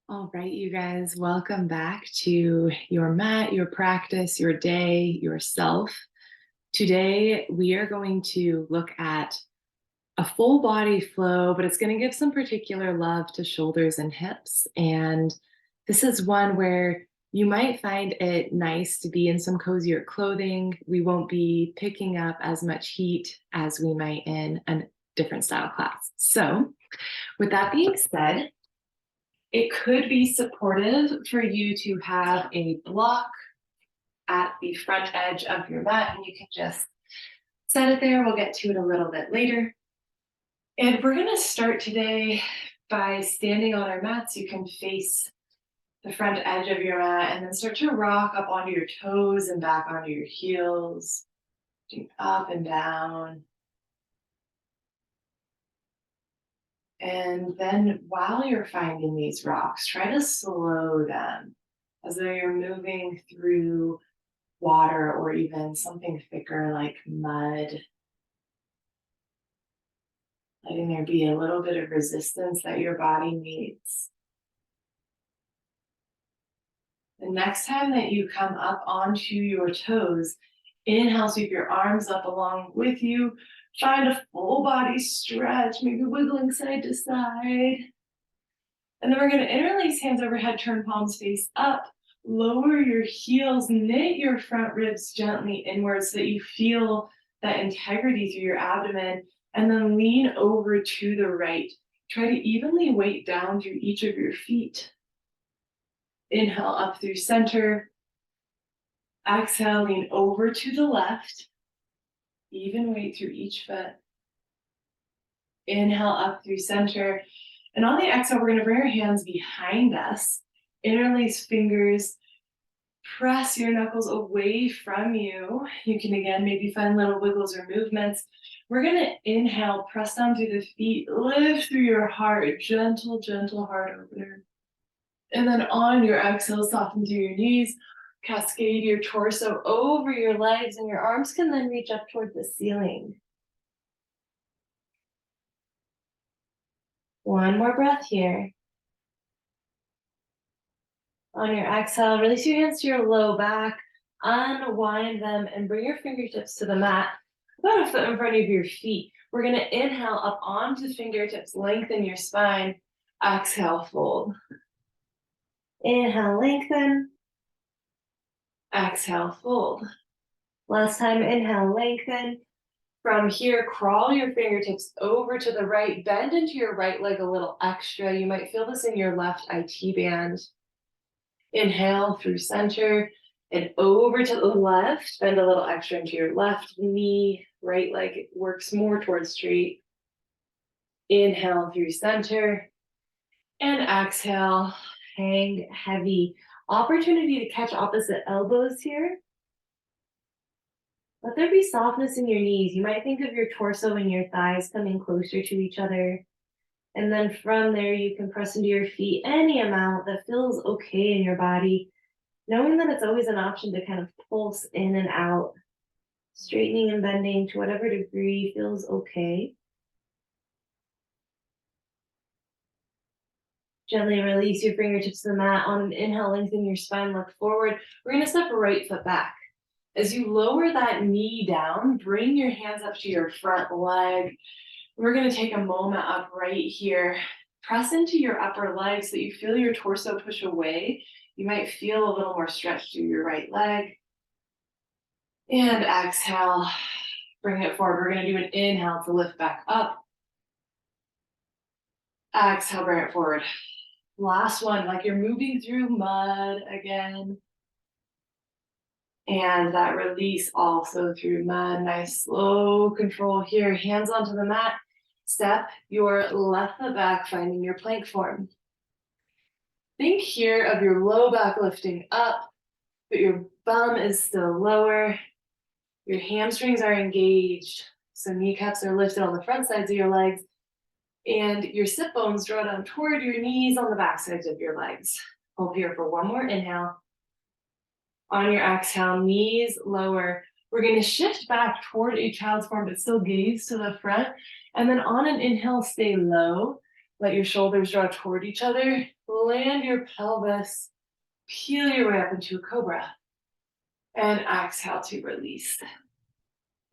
All right, you guys, welcome back to your mat, your practice, your day, yourself. Today, we are going to look at a full body flow, but it's going to give some particular love to shoulders and hips. And this is one where you might find it nice to be in some cozier clothing. We won't be picking up as much heat as we might in a different style class. So, with that being said, it could be supportive for you to have a block at the front edge of your mat, and you can just set it there. We'll get to it a little bit later. And we're going to start today by standing on our mats. You can face the front edge of your mat and then start to rock up onto your toes and back onto your heels, up and down. And then while you're finding these rocks, try to slow them as though you're moving through water or even something thicker like mud. Letting there be a little bit of resistance that your body needs. The next time that you come up onto your toes, inhale, sweep your arms up along with you. Find a full body stretch, maybe wiggling side to side. And then we're going to interlace hands overhead, turn palms face up. Lower your heels, knit your front ribs gently inwards so that you feel that integrity through your abdomen. And then lean over to the right. Try to evenly weight down through each of your feet. Inhale up through center. Exhale, lean over to the left. Even weight through each foot. Inhale up through center. And on the exhale, we're going to bring our hands behind us. Interlace fingers. Press your knuckles away from you. You can again maybe find little wiggles or movements. We're going to inhale, press down through the feet, lift through your heart, gentle, gentle heart opener. And then on your exhale, soften through your knees, cascade your torso over your legs, and your arms can then reach up toward the ceiling. One more breath here. On your exhale, release your hands to your low back, unwind them, and bring your fingertips to the mat, about a foot in front of your feet. We're going to inhale up onto fingertips, lengthen your spine. Exhale, fold. Inhale, lengthen. Exhale, fold. Last time, inhale, lengthen. From here, crawl your fingertips over to the right, bend into your right leg a little extra. You might feel this in your left IT band. Inhale through center and over to the left. Bend a little extra into your left knee. Right leg works more towards straight. Inhale through center. And exhale, hang heavy. Opportunity to catch opposite elbows here. Let there be softness in your knees. You might think of your torso and your thighs coming closer to each other. And then from there, you can press into your feet any amount that feels okay in your body, knowing that it's always an option to kind of pulse in and out, straightening and bending to whatever degree feels okay. Gently release your fingertips to the mat. On an inhale, lengthen your spine, look forward. We're going to step right foot back. As you lower that knee down, bring your hands up to your front leg. We're going to take a moment up right here. Press into your upper leg so that you feel your torso push away. You might feel a little more stretch through your right leg. And exhale, bring it forward. We're going to do an inhale to lift back up. Exhale, bring it forward. Last one, like you're moving through mud again. And that release also through mud. Nice slow control here. Hands onto the mat. Step your left foot back, finding your plank form. Think here of your low back lifting up, but your bum is still lower. Your hamstrings are engaged, so kneecaps are lifted on the front sides of your legs, and your sit bones draw down toward your knees on the back sides of your legs. Hold here for one more inhale. On your exhale, knees lower. We're going to shift back toward a child's form, but still gaze to the front. And then on an inhale, stay low. Let your shoulders draw toward each other. Land your pelvis. Peel your way up into a cobra. And exhale to release.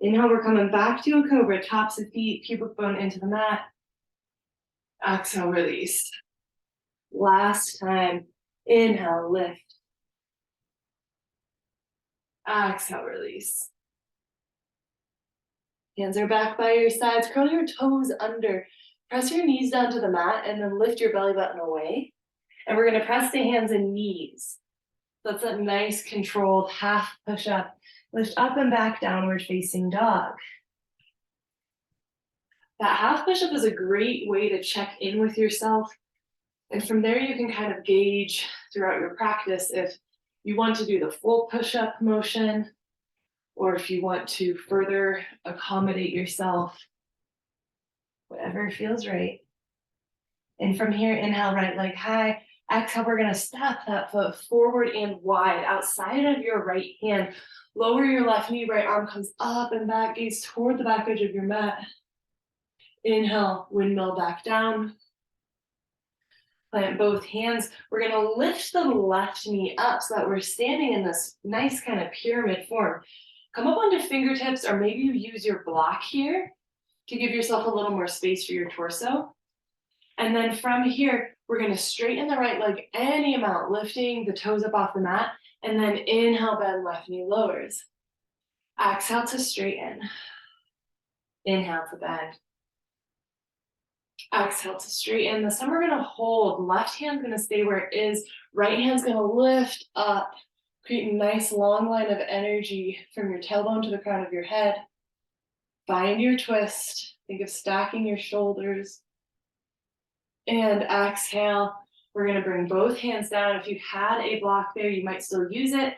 Inhale, we're coming back to a cobra. Tops of feet, pubic bone into the mat. Exhale, release. Last time. Inhale, lift. Exhale, release. Hands are back by your sides. Curl your toes under. Press your knees down to the mat and then lift your belly button away. And we're going to press the hands and knees. That's a nice controlled half push up. Lift up and back, downward facing dog. That half push up is a great way to check in with yourself. And from there, you can kind of gauge throughout your practice if you want to do the full push up motion or if you want to further accommodate yourself, whatever feels right. And from here, inhale, right leg high. Exhale, we're gonna step that foot forward and wide outside of your right hand. Lower your left knee, right arm comes up and back, gaze toward the back edge of your mat. Inhale, windmill back down. Plant both hands. We're gonna lift the left knee up so that we're standing in this nice kind of pyramid form. Come up onto fingertips, or maybe you use your block here to give yourself a little more space for your torso. And then from here, we're gonna straighten the right leg any amount, lifting the toes up off the mat, and then inhale, bend, left knee lowers. Exhale to straighten. Inhale to bend. Exhale to straighten. This time we're gonna hold. Left hand's gonna stay where it is. Right hand's gonna lift up. Create a nice long line of energy from your tailbone to the crown of your head. Find your twist. Think of stacking your shoulders. And exhale, we're gonna bring both hands down. If you had a block there, you might still use it,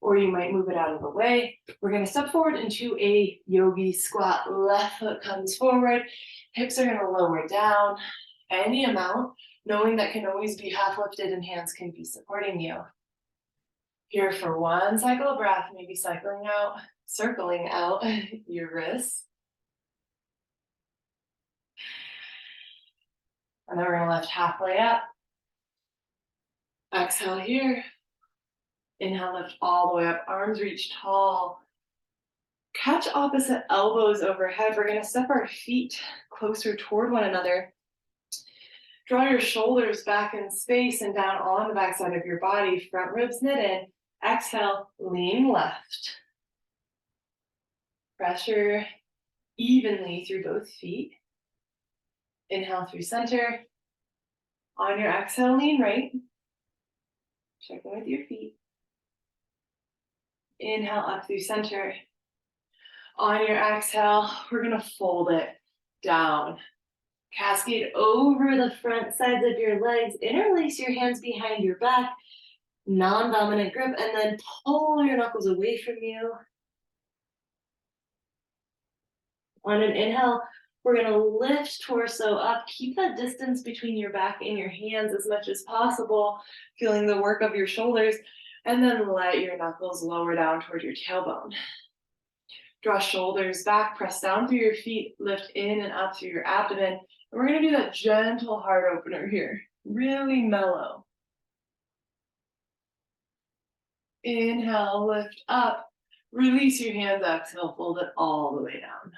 or you might move it out of the way. We're gonna step forward into a yogi squat. Left foot comes forward, hips are gonna lower down any amount, knowing that can always be half lifted and hands can be supporting you. Here for one cycle of breath, maybe circling out your wrists. And then we're gonna lift halfway up. Exhale here. Inhale, lift all the way up. Arms reach tall. Catch opposite elbows overhead. We're gonna step our feet closer toward one another. Draw your shoulders back in space and down on the backside of your body. Front ribs knit in. Exhale, lean left. Pressure evenly through both feet. Inhale through center. On your exhale, lean right. Check in with your feet. Inhale up through center. On your exhale, we're gonna fold it down. Cascade over the front sides of your legs. Interlace your hands behind your back. Non-dominant grip, and then pull your knuckles away from you. On an inhale, we're gonna lift torso up. Keep that distance between your back and your hands as much as possible, feeling the work of your shoulders, and then let your knuckles lower down toward your tailbone. Draw shoulders back, press down through your feet, lift in and up through your abdomen. And we're gonna do that gentle heart opener here, really mellow. Inhale, lift up, release your hands, exhale, fold it all the way down.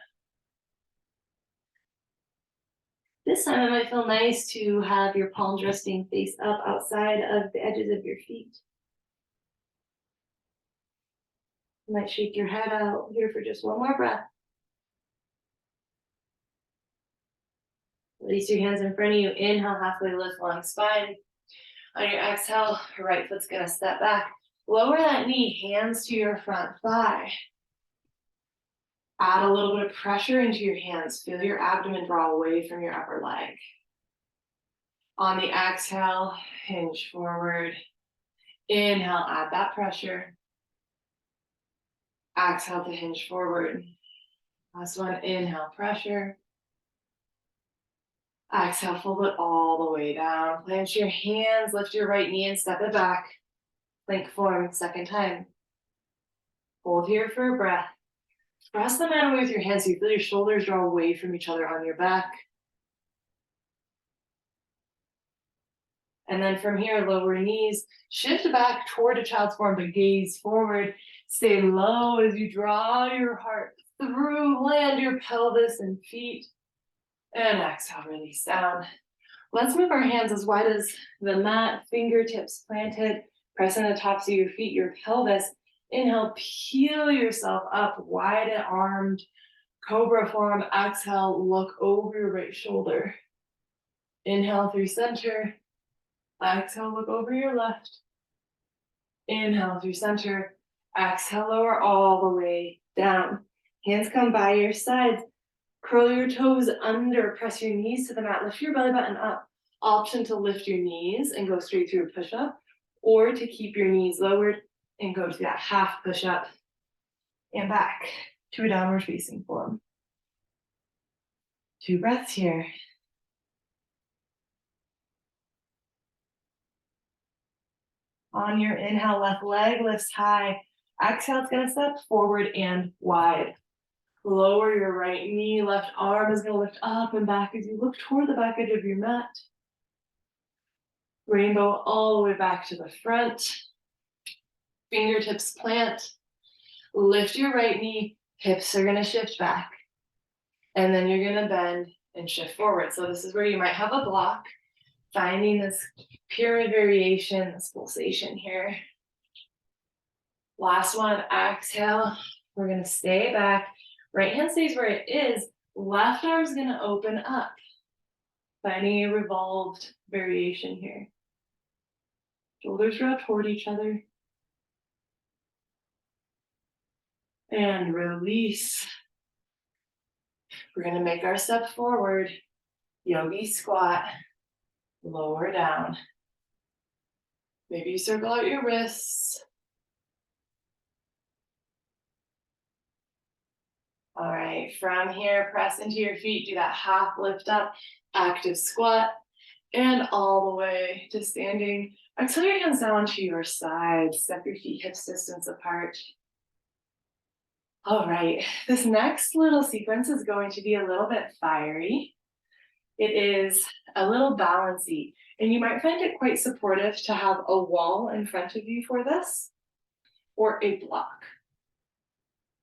This time it might feel nice to have your palms resting face up outside of the edges of your feet. You might shake your head out here for just one more breath. Release your hands in front of you. Inhale, halfway lift, long spine. On your exhale, right foot's gonna step back. Lower that knee, hands to your front thigh. Add a little bit of pressure into your hands. Feel your abdomen draw away from your upper leg. On the exhale, hinge forward. Inhale, add that pressure. Exhale to hinge forward. Last one, inhale, pressure. Exhale, fold it all the way down. Plant your hands, lift your right knee and step it back. Plank form, second time. Hold here for a breath. Press the mat away with your hands so you feel your shoulders draw away from each other on your back. And then from here, lower knees, shift back toward a child's form, but gaze forward. Stay low as you draw your heart through, land your pelvis and feet. And exhale, release down. Let's move our hands as wide as the mat, fingertips planted, pressing the tops of your feet, your pelvis. Inhale, peel yourself up, wide armed, cobra form. Exhale, look over your right shoulder. Inhale through center. Exhale, look over your left. Inhale through center. Exhale, lower all the way down. Hands come by your sides. Curl your toes under, press your knees to the mat, lift your belly button up. Option to lift your knees and go straight through a push-up, or to keep your knees lowered and go to that half push-up and back to a downward facing form. 2 breaths here. On your inhale, left leg lifts high. Exhale, it's gonna step forward and wide. Lower your right knee, left arm is gonna lift up and back as you look toward the back edge of your mat. Rainbow all the way back to the front. Fingertips plant. Lift your right knee, hips are gonna shift back. And then you're gonna bend and shift forward. So this is where you might have a block, finding this pyramid variation, this pulsation here. Last one, exhale. We're gonna stay back. Right hand stays where it is. Left arm's gonna open up. Finding a revolved variation here. Shoulders draw toward each other. And release. We're gonna make our step forward. Yogi squat. Lower down. Maybe you circle out your wrists. All right, from here, press into your feet, do that half lift up, active squat, and all the way to standing. Exhale your hands down to your sides, step your feet hips distance apart. All right, this next little sequence is going to be a little bit fiery. It is a little balancy, and you might find it quite supportive to have a wall in front of you for this, or a block.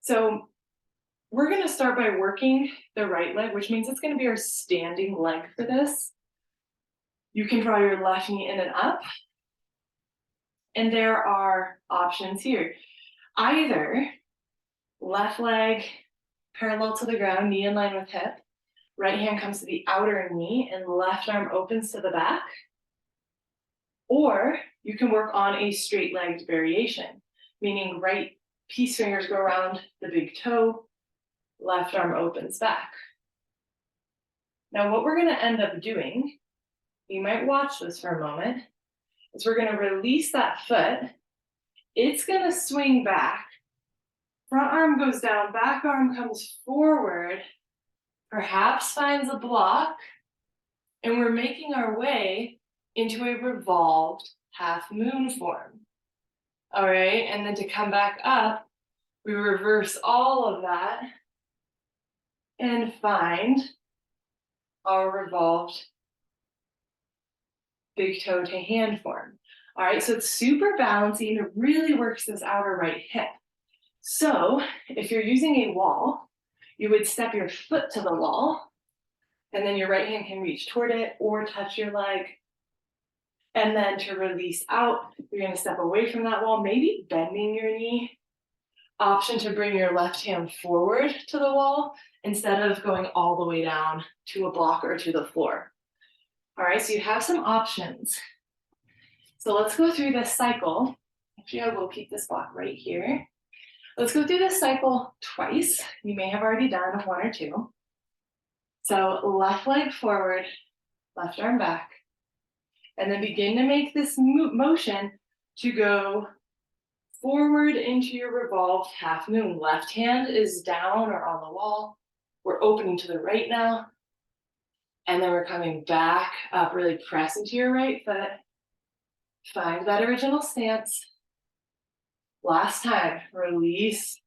So we're gonna start by working the right leg, which means it's gonna be our standing leg for this. You can draw your left knee in and up, and there are options here. Either left leg parallel to the ground, knee in line with hip, right hand comes to the outer knee and left arm opens to the back. Or you can work on a straight legged variation, meaning right peace fingers go around the big toe, left arm opens back. Now what we're gonna end up doing, you might watch this for a moment, is we're gonna release that foot. It's gonna swing back. Front arm goes down, back arm comes forward, perhaps finds a block, and we're making our way into a revolved half moon form. All right, and then to come back up, we reverse all of that and find our revolved big toe to hand form. All right, so it's super balancing. It really works this outer right hip. So if you're using a wall, you would step your foot to the wall, and then your right hand can reach toward it or touch your leg. And then to release out, you're gonna step away from that wall, maybe bending your knee. Option to bring your left hand forward to the wall instead of going all the way down to a block or to the floor. All right, so you have some options. So let's go through this cycle. Actually, I will keep this block right here. Let's go through this cycle twice. You may have already done 1 or 2. So left leg forward, left arm back, and then begin to make this motion to go forward into your revolved half moon. Left hand is down or on the wall. We're opening to the right now. And then we're coming back up, really press into your right foot. Find that original stance. Last time, release.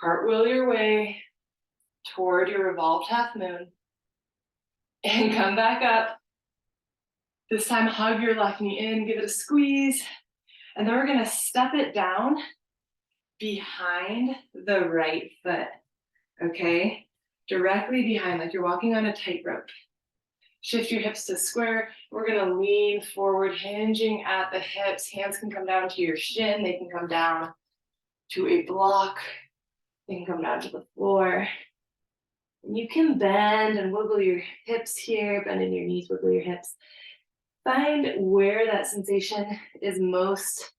Cartwheel your way toward your revolved half moon. And come back up. This time, hug your left knee in, give it a squeeze, and then we're gonna step it down behind the right foot, okay? Directly behind, like you're walking on a tightrope. Shift your hips to square. We're gonna lean forward, hinging at the hips. Hands can come down to your shin. They can come down to a block. They can come down to the floor. You can bend and wiggle your hips here, bend in your knees, wiggle your hips. Find where that sensation is most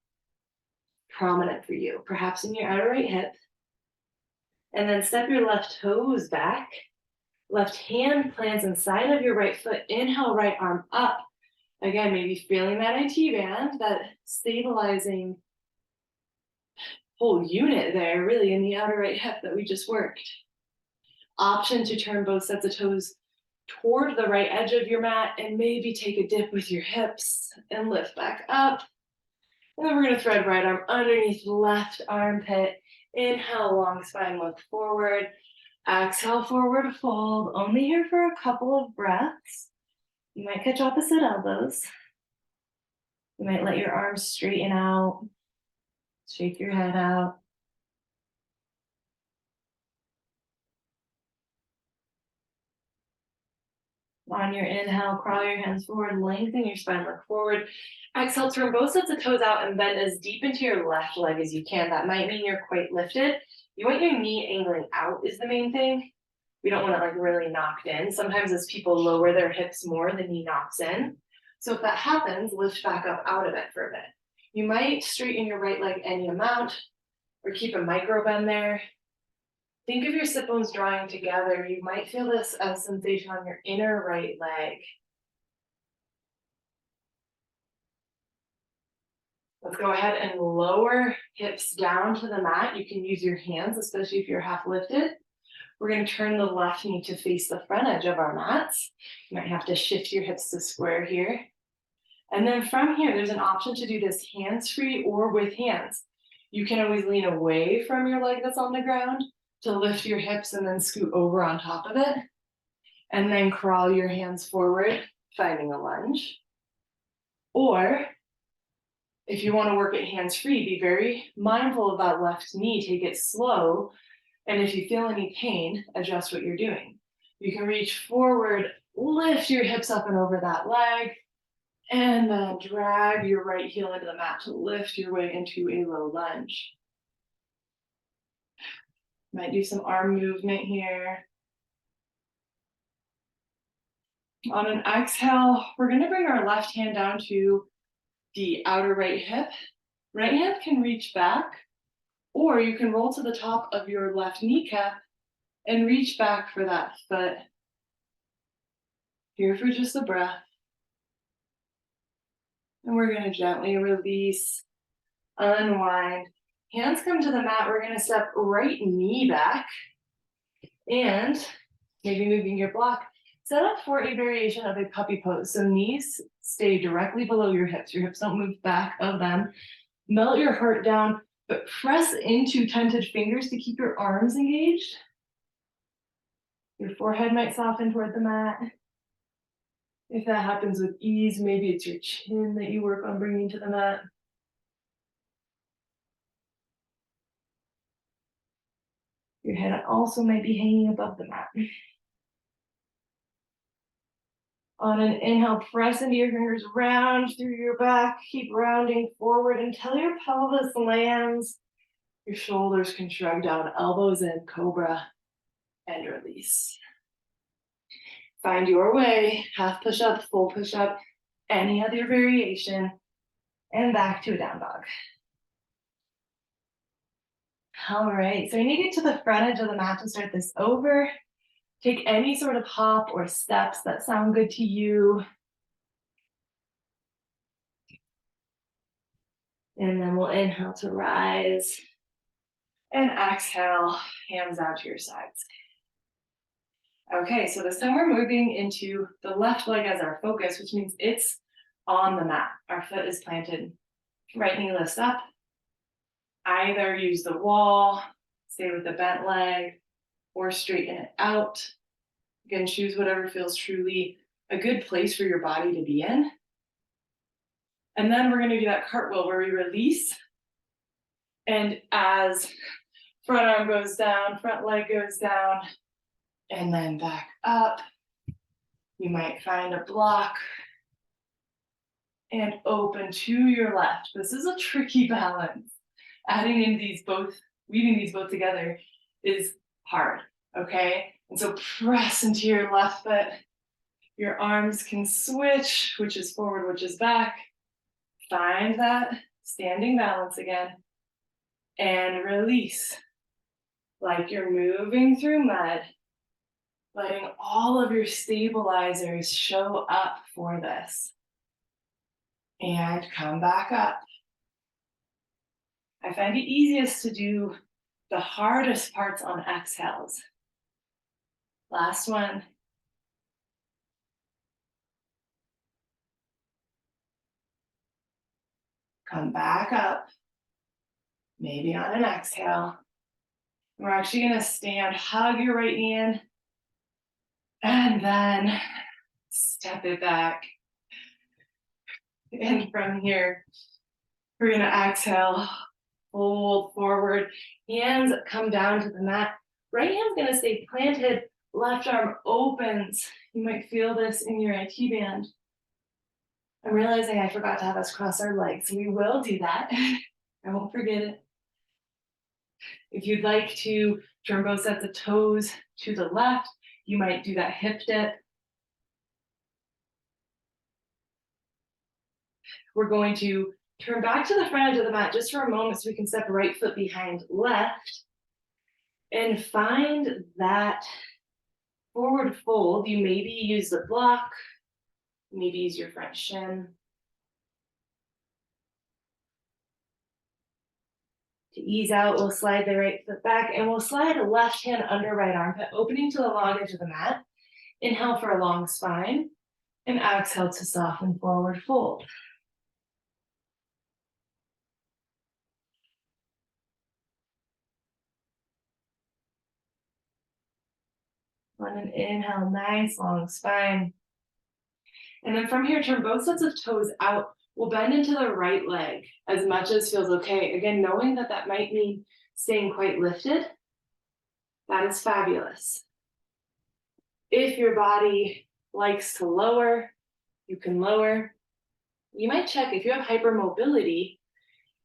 prominent for you, perhaps in your outer right hip. And then step your left toes back. Left hand plants inside of your right foot. Inhale, right arm up. Again, maybe feeling that IT band, that stabilizing whole unit there, really in the outer right hip that we just worked. Option to turn both sets of toes toward the right edge of your mat and maybe take a dip with your hips and lift back up. And then we're going to thread right arm underneath left armpit. Inhale, long spine, look forward. Exhale, forward fold. Only here for a couple of breaths. You might catch opposite elbows. You might let your arms straighten out. Shake your head out. On your inhale, crawl your hands forward, lengthen your spine, look forward. Exhale, turn both sets of toes out and bend as deep into your left leg as you can. That might mean you're quite lifted. You want your knee angling out is the main thing. We don't want it like really knocked in. Sometimes as people lower their hips more, the knee knocks in. So if that happens, lift back up out of it for a bit. You might straighten your right leg any amount or keep a micro bend there. Think of your sit bones drawing together. You might feel this as sensation on your inner right leg. Let's go ahead and lower hips down to the mat. You can use your hands, especially if you're half lifted. We're going to turn the left knee to face the front edge of our mats. You might have to shift your hips to square here. And then from here, there's an option to do this hands-free or with hands. You can always lean away from your leg that's on the ground to lift your hips and then scoot over on top of it. And then crawl your hands forward, finding a lunge. Or if you want to work it hands-free, be very mindful of that left knee. Take it slow. And if you feel any pain, adjust what you're doing. You can reach forward, lift your hips up and over that leg, and then drag your right heel into the mat to lift your way into a low lunge. Might do some arm movement here. On an exhale, we're going to bring our left hand down to the outer right hip. Right hand can reach back, or you can roll to the top of your left kneecap and reach back for that foot. Here for just a breath. And we're going to gently release, unwind. Hands come to the mat. We're going to step right knee back and maybe moving your block. Set up for a variation of a puppy pose. So knees stay directly below your hips. Your hips don't move back of them. Melt your heart down, but press into tented fingers to keep your arms engaged. Your forehead might soften toward the mat. If that happens with ease, maybe it's your chin that you work on bringing to the mat. Your head also might be hanging above the mat. On an inhale, press into your fingers, round through your back, keep rounding forward until your pelvis lands. Your shoulders can shrug down, elbows in, cobra, and release. Find your way, half push-up, full push-up, any other variation, and back to a down dog. All right, so you need to get to the front edge of the mat to start this over. Take any sort of hop or steps that sound good to you. And then we'll inhale to rise. And exhale, hands out to your sides. Okay, so this time we're moving into the left leg as our focus, which means it's on the mat. Our foot is planted. Right knee lifts up. Either use the wall, stay with the bent leg, or straighten it out. Again, choose whatever feels truly a good place for your body to be in. And then we're going to do that cartwheel where we release. And as front arm goes down, front leg goes down, and then back up. You might find a block and open to your left. This is a tricky balance. Adding in these both, weaving these both together is hard, okay? And so press into your left foot. Your arms can switch, which is forward, which is back. Find that standing balance again. And release. Like you're moving through mud. Letting all of your stabilizers show up for this. And come back up. I find it easiest to do the hardest parts on exhales. Last one. Come back up. Maybe on an exhale. We're actually going to stand, hug your right knee in, and then step it back. And from here, we're going to exhale, fold forward, hands come down to the mat. Right hand's going to stay planted, left arm opens. You might feel this in your IT band. I'm realizing I forgot to have us cross our legs. We will do that. I won't forget it. If you'd like to turn both sets of toes to the left, you might do that hip dip. We're going to turn back to the front edge of the mat just for a moment so we can step right foot behind left and find that forward fold. You maybe use the block, maybe use your front shin. To ease out, we'll slide the right foot back and we'll slide a left hand under right armpit, opening to the long edge of the mat. Inhale for a long spine and exhale to soften forward fold. On an inhale, nice long spine. And then from here, turn both sets of toes out. We'll bend into the right leg as much as feels okay. Again, knowing that that might mean staying quite lifted, that is fabulous. If your body likes to lower, you can lower. You might check if you have hypermobility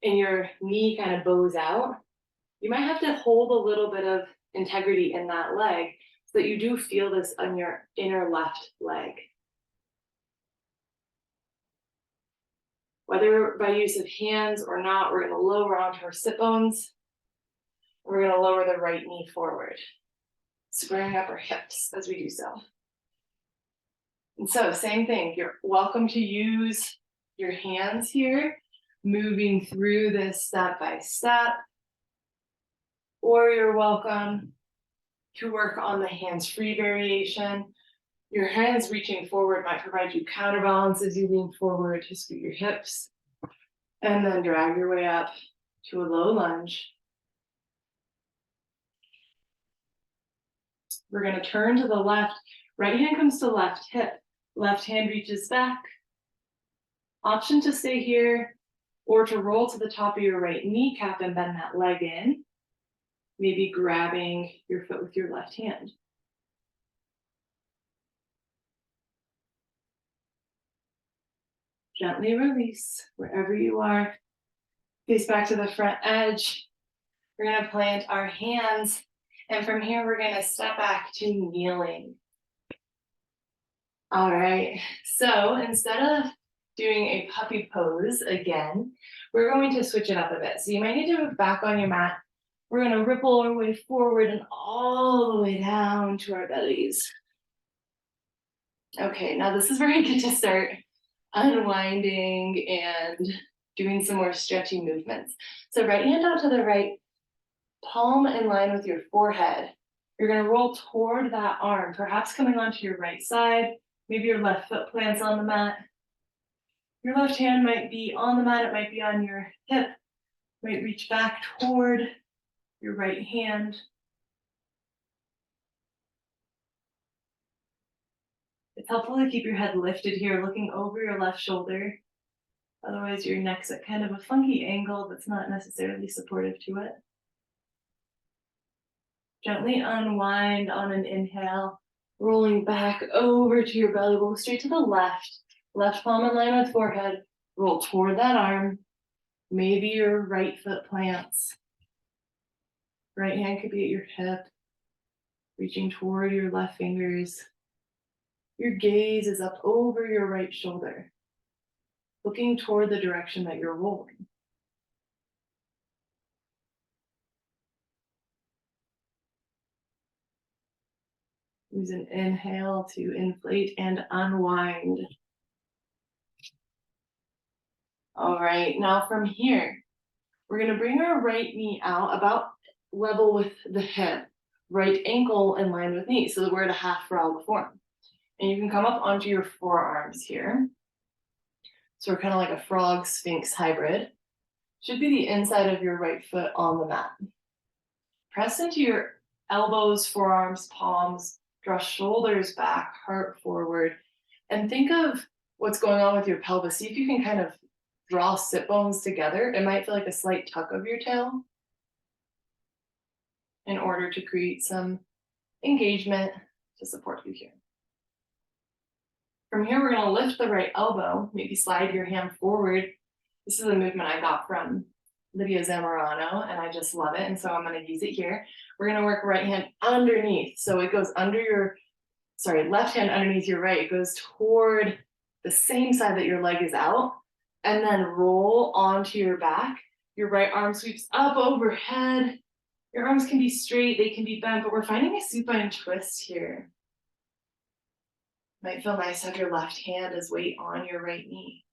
and your knee kind of bows out, you might have to hold a little bit of integrity in that leg so that you do feel this on your inner left leg. Whether by use of hands or not, we're going to lower onto our sit bones. We're going to lower the right knee forward, squaring up our hips as we do so. And so, same thing, you're welcome to use your hands here, moving through this step by step, or you're welcome to work on the hands-free variation. Your hands reaching forward might provide you counterbalance as you lean forward to scoot your hips, and then drag your way up to a low lunge. We're going to turn to the left. Right hand comes to left hip. Left hand reaches back. Option to stay here or to roll to the top of your right kneecap and bend that leg in. Maybe grabbing your foot with your left hand. Gently release wherever you are. Face back to the front edge. We're going to plant our hands. And from here, we're going to step back to kneeling. All right. So instead of doing a puppy pose again, we're going to switch it up a bit. So you might need to move back on your mat. We're going to ripple our way forward and all the way down to our bellies. Okay, now this is where we get to start unwinding and doing some more stretchy movements. So right hand out to the right, palm in line with your forehead. You're going to roll toward that arm, perhaps coming onto your right side. Maybe your left foot plants on the mat. Your left hand might be on the mat, it might be on your hip. Might reach back toward your right hand. It's helpful to keep your head lifted here, looking over your left shoulder. Otherwise, your neck's at kind of a funky angle that's not necessarily supportive to it. Gently unwind on an inhale, rolling back over to your belly. We'll go straight to the left. Left palm in line with forehead. Roll toward that arm. Maybe your right foot plants. Right hand could be at your hip, reaching toward your left fingers. Your gaze is up over your right shoulder, looking toward the direction that you're rolling. Use an inhale to inflate and unwind. All right, now from here, we're gonna bring our right knee out about level with the hip, right ankle in line with knee, so that we're at a half frog form. And you can come up onto your forearms here. So we're kind of like a frog sphinx hybrid. Should be the inside of your right foot on the mat. Press into your elbows, forearms, palms, draw shoulders back, heart forward, and think of what's going on with your pelvis. See if you can kind of draw sit bones together. It might feel like a slight tuck of your tail in order to create some engagement to support you here. From here, we're gonna lift the right elbow, maybe slide your hand forward. This is a movement I got from Lydia Zamorano, and I just love it, and so I'm gonna use it here. We're gonna work right hand underneath. So it goes under your, left hand underneath your right. It goes toward the same side that your leg is out, and then roll onto your back. Your right arm sweeps up overhead. Your arms can be straight, they can be bent, but we're finding a supine twist here. Might feel nice to have your left hand as weight on your right knee.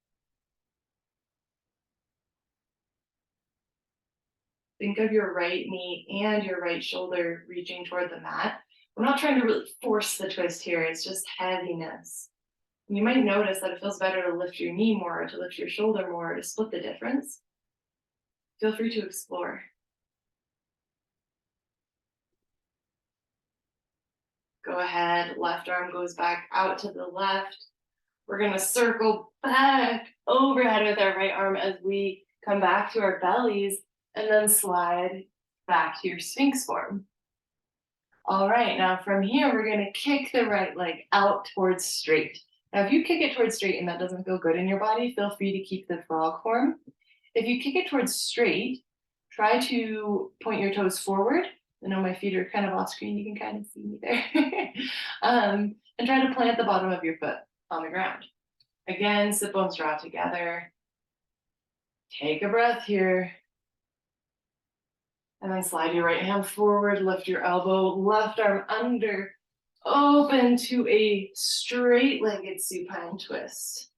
Think of your right knee and your right shoulder reaching toward the mat. We're not trying to really force the twist here, it's just heaviness. And you might notice that it feels better to lift your knee more, or to lift your shoulder more, or to split the difference. Feel free to explore. Go ahead, left arm goes back out to the left. We're gonna circle back overhead with our right arm as we come back to our bellies, and then slide back to your sphinx form. All right, now from here, we're gonna kick the right leg out towards straight. Now, if you kick it towards straight and that doesn't feel good in your body, feel free to keep the frog form. If you kick it towards straight, try to point your toes forward. I know my feet are kind of off screen, you can kind of see me there. And try to plant the bottom of your foot on the ground. Again, sit bones draw together. Take a breath here. And then slide your right hand forward, lift your elbow, left arm under, open to a straight-legged supine twist.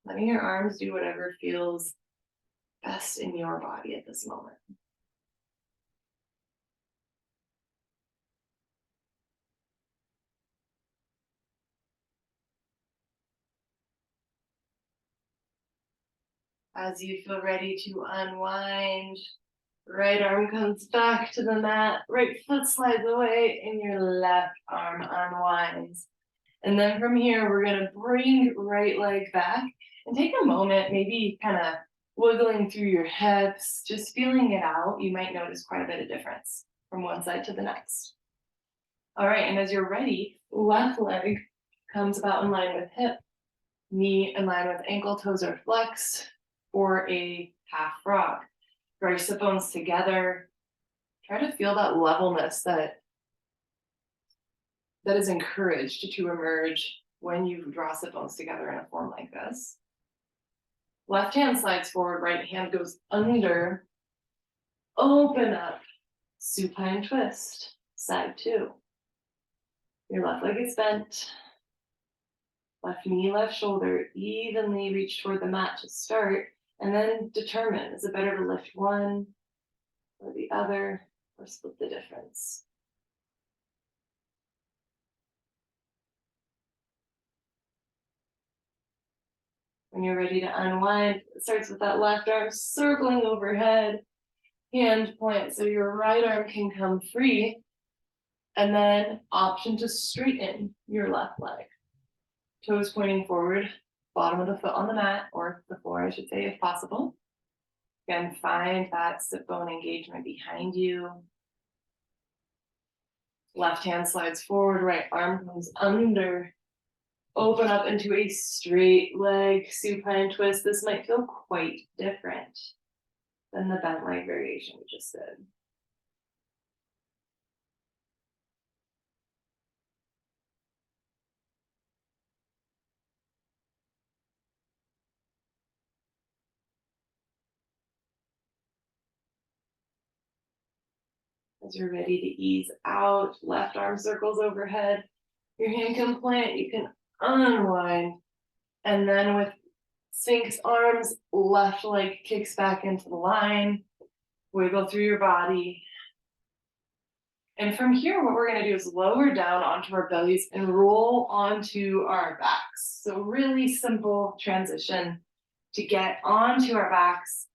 Letting your arms do whatever feels best in your body at this moment. As you feel ready to unwind, right arm comes back to the mat, right foot slides away, and your left arm unwinds. And then from here, we're gonna bring right leg back and take a moment, maybe kind of wiggling through your hips, just feeling it out. You might notice quite a bit of difference from one side to the next. All right, and as you're ready, left leg comes about in line with hip, knee in line with ankle, toes are flexed for a half frog. Draw your sit bones together. Try to feel that levelness that is encouraged to emerge when you draw sit bones together in a form like this. Left hand slides forward, right hand goes under. Open up, supine twist, side two. Your left leg is bent. Left knee, left shoulder, evenly reach toward the mat to start, and then determine, is it better to lift one or the other, or split the difference? When you're ready to unwind, it starts with that left arm circling overhead, hand point, so your right arm can come free, and then option to straighten your left leg. Toes pointing forward, bottom of the foot on the mat, or the floor, I should say, if possible. Again, find that sit bone engagement behind you. Left hand slides forward, right arm comes under. Open up into a straight leg supine twist. This might feel quite different than the bent leg variation we just did. As you're ready to ease out, left arm circles overhead. Your hand can plant, you can unwind. And then with Sphinx arms, left leg kicks back into the line. Wiggle through your body. And from here, what we're going to do is lower down onto our bellies and roll onto our backs. So really simple transition to get onto our backs.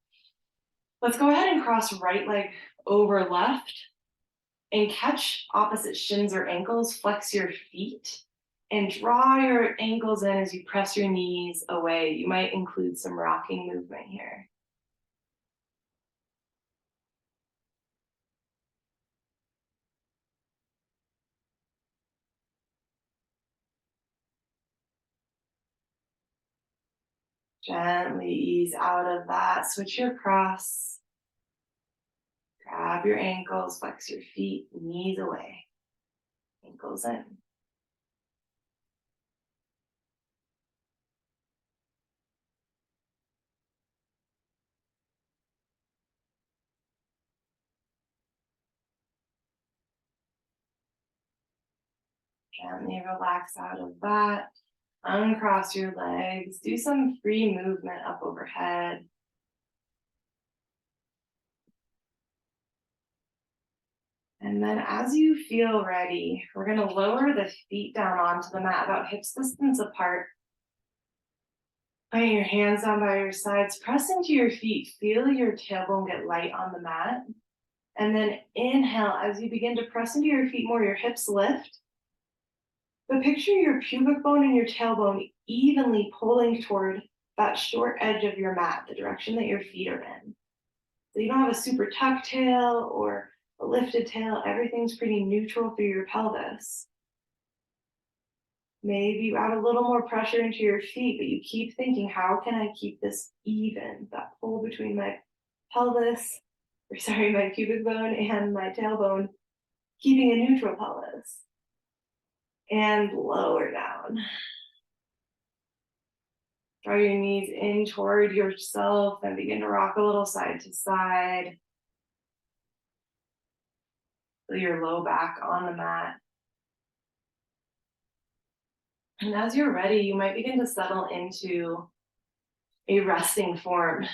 Let's go ahead and cross right leg over left and catch opposite shins or ankles. Flex your feet and draw your ankles in as you press your knees away. You might include some rocking movement here. Gently ease out of that. Switch your cross. Grab your ankles, flex your feet, knees away, ankles in. Gently relax out of that. Uncross your legs. Do some free movement up overhead. And then as you feel ready, we're going to lower the feet down onto the mat about hips distance apart. Putting your hands down by your sides, press into your feet. Feel your tailbone get light on the mat. And then inhale as you begin to press into your feet more, your hips lift. But picture your pubic bone and your tailbone evenly pulling toward that short edge of your mat, the direction that your feet are in. So you don't have a super tucked tail or a lifted tail. Everything's pretty neutral through your pelvis. Maybe you add a little more pressure into your feet, but you keep thinking, how can I keep this even? That pull between my pelvis, my pubic bone and my tailbone, keeping a neutral pelvis. And lower down. Draw your knees in toward yourself and begin to rock a little side to side. Feel your low back on the mat. And as you're ready, you might begin to settle into a resting form.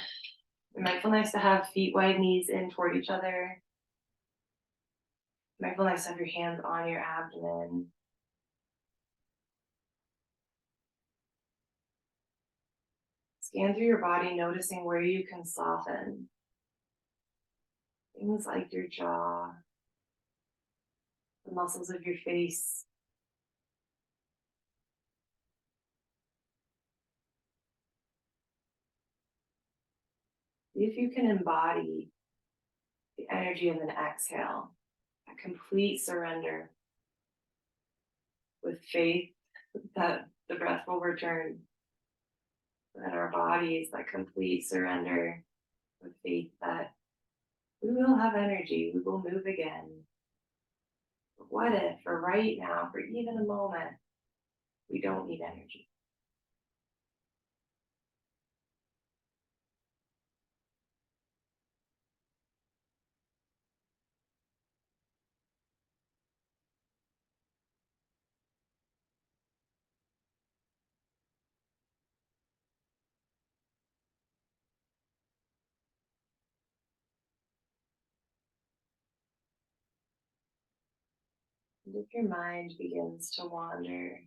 It might feel nice to have feet wide, knees in toward each other. It might feel nice to have your hands on your abdomen. Scan through your body, noticing where you can soften. Things like your jaw, the muscles of your face. See if you can embody the energy of an exhale, a complete surrender with faith that the breath will return, that our bodies, that complete surrender with faith that we will have energy, we will move again. But what if, for right now, for even a moment, we don't need energy? And if your mind begins to wander,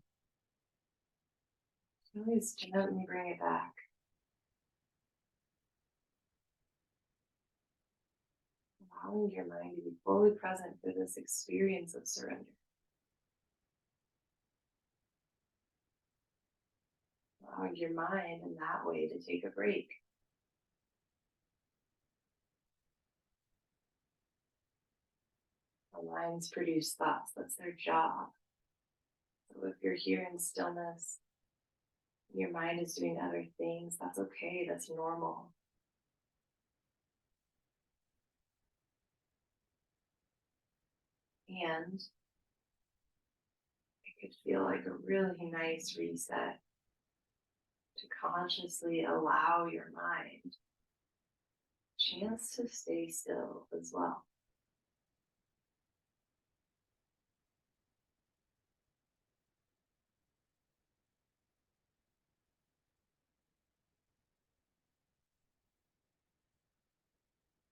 always gently bring it back. Allowing your mind to be fully present for this experience of surrender. allowing your mind in that way to take a break. Our minds produce thoughts, that's their job. So if you're here in stillness, and your mind is doing other things, that's okay, that's normal. And it could feel like a really nice reset to consciously allow your mind a chance to stay still as well.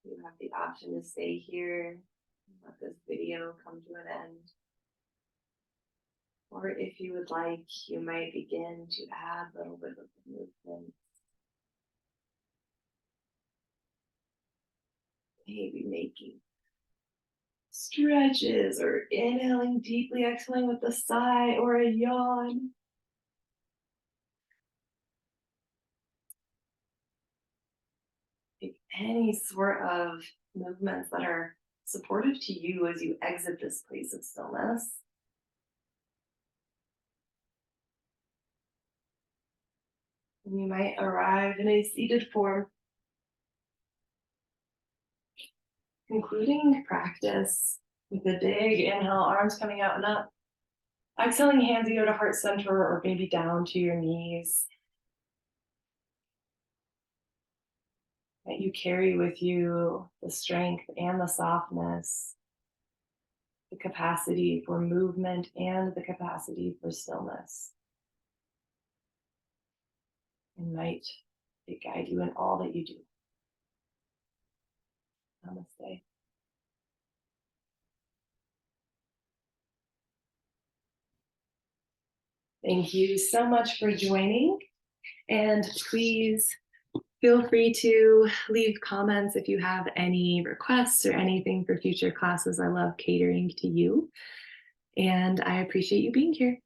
You have the option to stay here, let this video come to an end. Or if you would like, you might begin to add a little bit of movement. Maybe making stretches or inhaling deeply, exhaling with a sigh or a yawn. Make any sort of movements that are supportive to you as you exit this place of stillness. And you might arrive in a seated form, concluding practice with a big inhale, arms coming out and up. Exhaling, hands either to heart center or maybe down to your knees. That you carry with you the strength and the softness, the capacity for movement and the capacity for stillness. And might it guide you in all that you do. Namaste. Thank you so much for joining. And please feel free to leave comments if you have any requests or anything for future classes. I love catering to you. And I appreciate you being here.